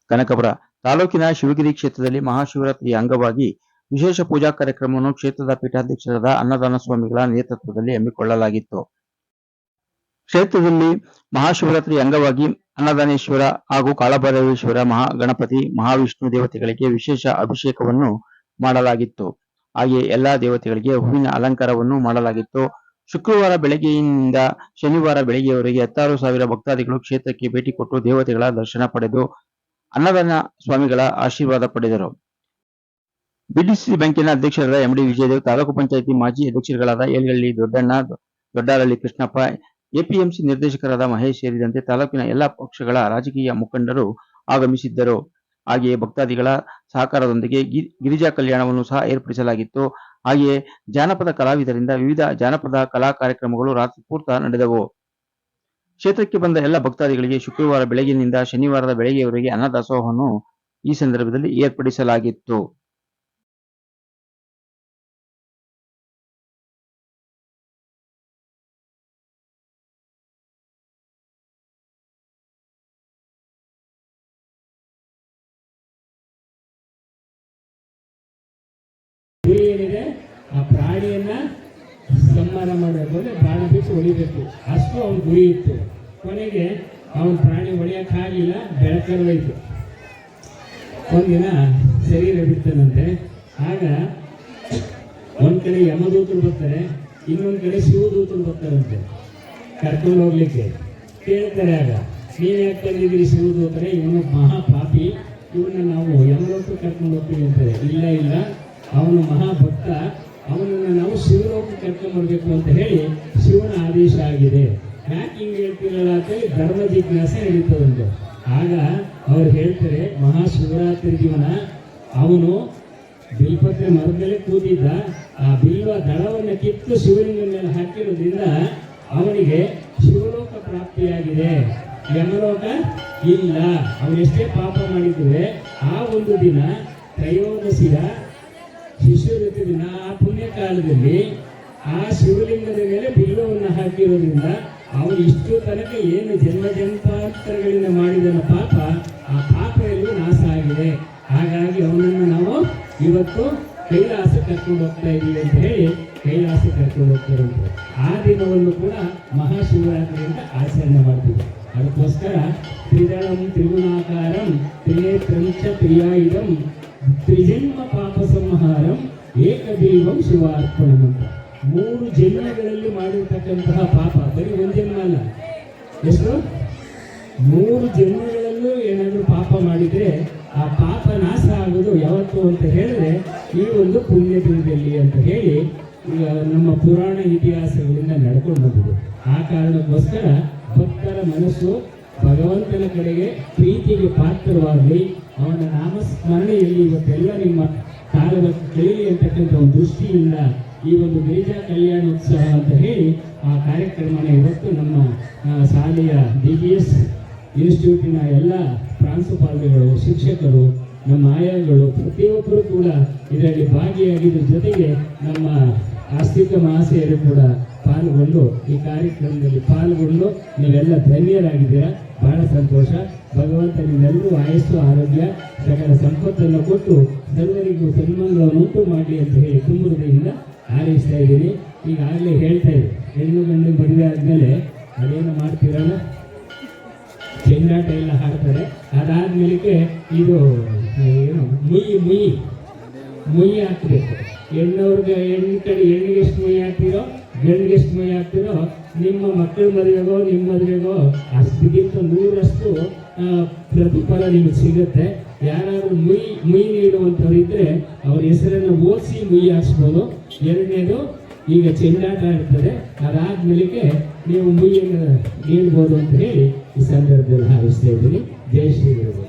ಕನಕಪುರ ತಾಲೂಕಿನ ಶಿವಗಿರಿ ಕ್ಷೇತ್ರದಲ್ಲಿ ಮಹಾಶಿವರಾತ್ರಿಯ ಅಂಗವಾಗಿ ವಿಶೇಷ ಪೂಜಾ ಕಾರ್ಯಕ್ರಮವನ್ನು ಕ್ಷೇತ್ರದ ಪೀಠಾಧ್ಯಕ್ಷರಾದ ಅನ್ನದಾನ ಸ್ವಾಮಿಗಳ ನೇತೃತ್ವದಲ್ಲಿ ಹಮ್ಮಿಕೊಳ್ಳಲಾಗಿತ್ತು. ಕ್ಷೇತ್ರದಲ್ಲಿ ಮಹಾಶಿವರಾತ್ರಿ ಅಂಗವಾಗಿ ಅನ್ನದಾನೇಶ್ವರ ಹಾಗೂ ಕಾಳಭೈರವೇಶ್ವರ, ಮಹಾಗಣಪತಿ, ಮಹಾವಿಷ್ಣು ದೇವತೆಗಳಿಗೆ ವಿಶೇಷ ಅಭಿಷೇಕವನ್ನು ಮಾಡಲಾಗಿತ್ತು. ಹಾಗೆಯೇ ಎಲ್ಲಾ ದೇವತೆಗಳಿಗೆ ಹೂವಿನ ಅಲಂಕಾರವನ್ನು ಮಾಡಲಾಗಿತ್ತು. ಶುಕ್ರವಾರ ಬೆಳಗ್ಗೆಯಿಂದ ಶನಿವಾರ ಬೆಳಗ್ಗೆಯವರೆಗೆ 16,000 ಭಕ್ತಾದಿಗಳು ಕ್ಷೇತ್ರಕ್ಕೆ ಭೇಟಿ ಕೊಟ್ಟು ದೇವತೆಗಳ ದರ್ಶನ ಪಡೆದು ಅನ್ನದಾನ ಸ್ವಾಮಿಗಳ ಆಶೀರ್ವಾದ ಪಡೆದರು. ಬಿಡಿಸಿ ಬ್ಯಾಂಕಿನ ಅಧ್ಯಕ್ಷರಾದ ಎಂಡಿ ವಿಜಯದೇವ್, ತಾಲೂಕು ಪಂಚಾಯಿತಿ ಮಾಜಿ ಅಧ್ಯಕ್ಷರುಗಳಾದ ಏಲ್ಗಳ್ಳಿ ದೊಡ್ಡಣ್ಣ, ದೊಡ್ಡಾರಳ್ಳಿ ಕೃಷ್ಣಪ್ಪ, ಎಪಿಎಂಸಿ ನಿರ್ದೇಶಕರಾದ ಮಹೇಶ್ ಸೇರಿದಂತೆ ತಾಲೂಕಿನ ಎಲ್ಲಾ ಪಕ್ಷಗಳ ರಾಜಕೀಯ ಮುಖಂಡರು ಆಗಮಿಸಿದ್ದರು. ಹಾಗೆಯೇ ಭಕ್ತಾದಿಗಳ ಸಹಕಾರದೊಂದಿಗೆ ಗಿರಿಜಾ ಕಲ್ಯಾಣವನ್ನು ಸಹ ಏರ್ಪಡಿಸಲಾಗಿತ್ತು. ಹಾಗೆಯೇ ಜಾನಪದ ಕಲಾವಿದರಿಂದ ವಿವಿಧ ಜಾನಪದ ಕಲಾ ಕಾರ್ಯಕ್ರಮಗಳು ರಾತ್ರಿ ಪೂರ್ತ ನಡೆದವು. ಕ್ಷೇತ್ರಕ್ಕೆ ಬಂದ ಎಲ್ಲ ಭಕ್ತಾದಿಗಳಿಗೆ ಶುಕ್ರವಾರ ಬೆಳಗಿನಿಂದ ಶನಿವಾರದ ಬೆಳಗ್ಗೆಯವರೆಗೆ ಅನ್ನದಾಸೋಹವನ್ನು ಈ ಸಂದರ್ಭದಲ್ಲಿ ಏರ್ಪಡಿಸಲಾಗಿತ್ತು. ಏನಿದೆ ಆ ಪ್ರಾಣಿಯನ್ನ ಸಂಹಾರ ಮಾಡಬೇಕು ಅಂದ್ರೆ ಪ್ರಾಣ ಬಿಟ್ಟು ಹೊಡಿಬೇಕು, ಅಷ್ಟು ಅವ್ನ ಗುರಿ ಇತ್ತು. ಕೊನೆಗೆ ಅವನ ಪ್ರಾಣಿ ಹೊಡೆಯಕ್ಕಾಗಲಿಲ್ಲ, ಬೆಳಕರೋಯ್ತು. ಒಂದಿನ ಶರೀರ ಬಿಡ್ತಾನಂತೆ. ಆಗ ಒಂದ್ ಕಡೆ ಯಮದೂತರು ಬರ್ತಾರೆ, ಇನ್ನೊಂದ್ ಕಡೆ ಶಿವದೂತರು ಬರ್ತಾರಂತೆ ಕರ್ಕೊಂಡು ಹೋಗ್ಲಿಕ್ಕೆ. ಕೇಳ್ತಾರೆ, ಆಗ ನೀವ್ ಯಾಕೆ ತಂದಿದ್ದೀರಿ ಶಿವದೂತರೆ, ಇವನು ಮಹಾಪಾಪಿ, ಇವನ್ನ ನಾವು ಯಮದೂತರು ಕರ್ಕೊಂಡು ಹೋಗ್ತೀವಿ ಅಂತಾರೆ. ಇಲ್ಲ, ಅವನು ಮಹಾಭಕ್ತ, ಅವನನ್ನು ನಾವು ಶಿವಲೋಕಕ್ಕೆ ಕರ್ಕೊಂಡ್ಬರ್ಬೇಕು ಅಂತ ಹೇಳಿ ಶಿವನ ಆದೇಶ ಆಗಿದೆ. ಯಾಕೆ ಹಿಂಗೆ ಹೇಳ್ತಿರಲ್ಲ ಅಂತೇಳಿ ಧರ್ಮ ಜಿಜ್ಞಾಸೆ ನಡೀತದಂತೆ. ಆಗ ಅವ್ರು ಹೇಳ್ತಾರೆ, ಮಹಾಶಿವರಾತ್ರಿ ದಿವನ ಅವನು ಬಿಲ್ಪತ್ರೆ ಮರದಲ್ಲೇ ಕೂತಿದ್ದ, ಆ ಬಿಲ್ವ ದಳವನ್ನು ಕಿತ್ತು ಶಿವಲಿಂಗ ಮೇಲೆ ಹಾಕಿರೋದ್ರಿಂದ ಅವನಿಗೆ ಶಿವಲೋಕ ಪ್ರಾಪ್ತಿಯಾಗಿದೆ, ಯಮಲೋಕ ಇಲ್ಲ. ಅವನೆಷ್ಟೇ ಪಾಪ ಮಾಡಿದ್ರೆ ಆ ಒಂದು ದಿನ ತ್ರಯೋದಶಿಯ ಶಿಶುರತಿ ದಿನ, ಆ ಪುಣ್ಯ ಕಾಲದಲ್ಲಿ ಆ ಶಿವಲಿಂಗದ ಮೇಲೆ ಬಿಲ್ಲವನ್ನು ಹಾಕಿರೋದ್ರಿಂದ ಅವನು ಇಷ್ಟು ತನಕ ಏನು ಜನ್ಮಾಂತರಗಳಿಂದ ಮಾಡಿದನ ಪಾಪ, ಆ ಪಾಪ ಎಲ್ಲೂ ನಾಶ ಆಗಿದೆ. ಹಾಗಾಗಿ ಅವನನ್ನು ನಾವು ಇವತ್ತು ಕೈಲಾಸ ಕರ್ಕೊಂಡು ಹೋಗ್ತಾ ಇದ್ದೀವಿ ಅಂತ ಹೇಳಿ ಕೈಲಾಸ ಕರ್ಕೊಂಡು ಹೋಗ್ತಾರಂತೆ. ಆ ದಿನವನ್ನು ಕೂಡ ಮಹಾಶಿವರಾತ್ರಿಯಿಂದ ಆಚರಣೆ ಮಾಡ್ತೀವಿ. ಅದಕ್ಕೋಸ್ಕರ ತ್ರಿದಳಂ ತ್ರಿಗುಣಾಕಾರಂ ತ್ರಿನೇತ್ರಂಚ ಪ್ರಿಯಾಯುಧಂ ತ್ರಿಜನ್ಮ ಪಾಪ ಸಂಹಾರಂ ಏಕದೈವಂ ಶಿವಾರ್ಪಣಂ ಅಂತ. 3 ಜನ್ಮಗಳಲ್ಲಿ ಮಾಡಿರ್ತಕ್ಕಂತಹ ಪಾಪ, ಬರೀ ಒಂದು ಜನ್ಮ ಅಲ್ಲ, ಎಷ್ಟು 3 ಜನ್ಮಗಳಲ್ಲೂ ಏನಾದರೂ ಪಾಪ ಮಾಡಿದರೆ ಆ ಪಾಪ ನಾಶ ಆಗೋದು ಯಾವತ್ತು ಅಂತ ಹೇಳಿದ್ರೆ ಈ ಒಂದು ಪುಣ್ಯ ದಿನದಲ್ಲಿ ಅಂತ ಹೇಳಿ ಈಗ ನಮ್ಮ ಪುರಾಣ ಇತಿಹಾಸಗಳಿಂದ ನಡ್ಕೊಂಡು ಬಂದಿದೆ. ಆ ಕಾರಣಕ್ಕೋಸ್ಕರ ಭಕ್ತರ ಮನಸ್ಸು ಭಗವಂತನ ಕಡೆಗೆ ಪ್ರೀತಿಗೆ ಪಾತ್ರವಾಗಲಿ, ಅವನ ನಾಮಸ್ಮರಣೆಯಲ್ಲಿ ಇವತ್ತೆಲ್ಲ ನಿಮ್ಮ ಕಾಲದ ಕೇಳಿ ಅಂತಕ್ಕಂಥ ಒಂದು ದೃಷ್ಟಿಯಿಂದ ಈ ಒಂದು ಗಿರಿಜಾ ಕಲ್ಯಾಣೋತ್ಸವ ಅಂತ ಹೇಳಿ ಆ ಕಾರ್ಯಕ್ರಮನ ಇವತ್ತು ನಮ್ಮ ಶಾಲೆಯ DGS ಇನ್ಸ್ಟಿಟ್ಯೂಟಿನ ಎಲ್ಲ ಪ್ರಾಂಶುಪಾಲರುಗಳು, ಶಿಕ್ಷಕರು, ನಮ್ಮ ಆಯಾಗಳು ಪ್ರತಿಯೊಬ್ಬರು ಕೂಡ ಇದರಲ್ಲಿ ಭಾಗಿಯಾಗಿದ್ದ ಜೊತೆಗೆ ನಮ್ಮ ಆಸ್ತಿಕ ಮಹಾಶಯರು ಕೂಡ ಪಾಲ್ಗೊಂಡು ಈ ಕಾರ್ಯಕ್ರಮದಲ್ಲಿ ಪಾಲ್ಗೊಂಡು ನೀವೆಲ್ಲ ಧನ್ಯರಾಗಿದ್ದೀರಾ. ಬಹಳ ಸಂತೋಷ. ಭಗವಂತ ನಿಮ್ಮೆಲ್ಲರೂ ಆಯಸ್ಸು, ಆರೋಗ್ಯ, ಸಕಲ ಸಂಪತ್ತನ್ನು ಕೊಟ್ಟು ಸರ್ವರಿಗೂ ಸನ್ಮಾನಗಳನ್ನು ಉಂಟು ಮಾಡಲಿ ಅಂತ ಹೇಳಿ ತುಂಬ ಹೃದಯದಿಂದ ಹಾರೈಸ್ತಾ ಇದ್ದೀನಿ. ಈಗಾಗಲೇ ಹೇಳ್ತಾ ಇದ್ದೆ, ಹೆಣ್ಣು ಗಂಡು ಮದುವೆ ಆದಮೇಲೆ ಅದೇನು ಮಾಡ್ತೀರಲ್ಲ, ಚೆಂಡಾಟ ಎಲ್ಲ ಹಾಡ್ತಾರೆ. ಅದಾದ್ಮೇಲೆ ಇದು ಏನು ಮುಯಿ ಹಾಕಬೇಕು. ಹೆಣ್ಣವ್ರಿಗೆ ಹೆಣ್ಣು ಕಡೆ ಹೆಣ್ಣಿಗೆ ಎಷ್ಟು ಮುಯಿ ಹಾಕ್ತಿರೋ, ಗಂಡಿಗೆ ಎಷ್ಟು ಮುಯಿ ಹಾಕ್ತಿರೋ, ನಿಮ್ಮ ಮಕ್ಕಳ ಮದುವೆಗೋ ನಿಮ್ಮ ಮದುವೆಗೋ ಅಷ್ಟಿಗಿಂತ 100ರಷ್ಟು ಪ್ರತಿಫಲ ನಿಮಗೆ ಸಿಗುತ್ತೆ. ಯಾರಾದ್ರೂ ಮುಯಿ ನೀಡುವಂಥವ್ರು ಇದ್ರೆ ಅವ್ರ ಹೆಸರನ್ನು ಓದಿಸಿ ಮುಯಿ ಹಾಕ್ಸ್ಬೋದು. ಎರಡನೇದು, ಈಗ ಚೆಂಡಾಟ ಇರ್ತದೆ, ಅದಾದ್ಮೇಲೆ ನೀವು ಮುಯ್ಯನ್ನು ನೀಡ್ಬೋದು ಅಂತ ಹೇಳಿ ಈ ಸಂದರ್ಭದಲ್ಲಿ ಹಾರಿಸ್ತಾ ಇದ್ದೀನಿ. ಜೈ ಶ್ರೀ ಗುರು.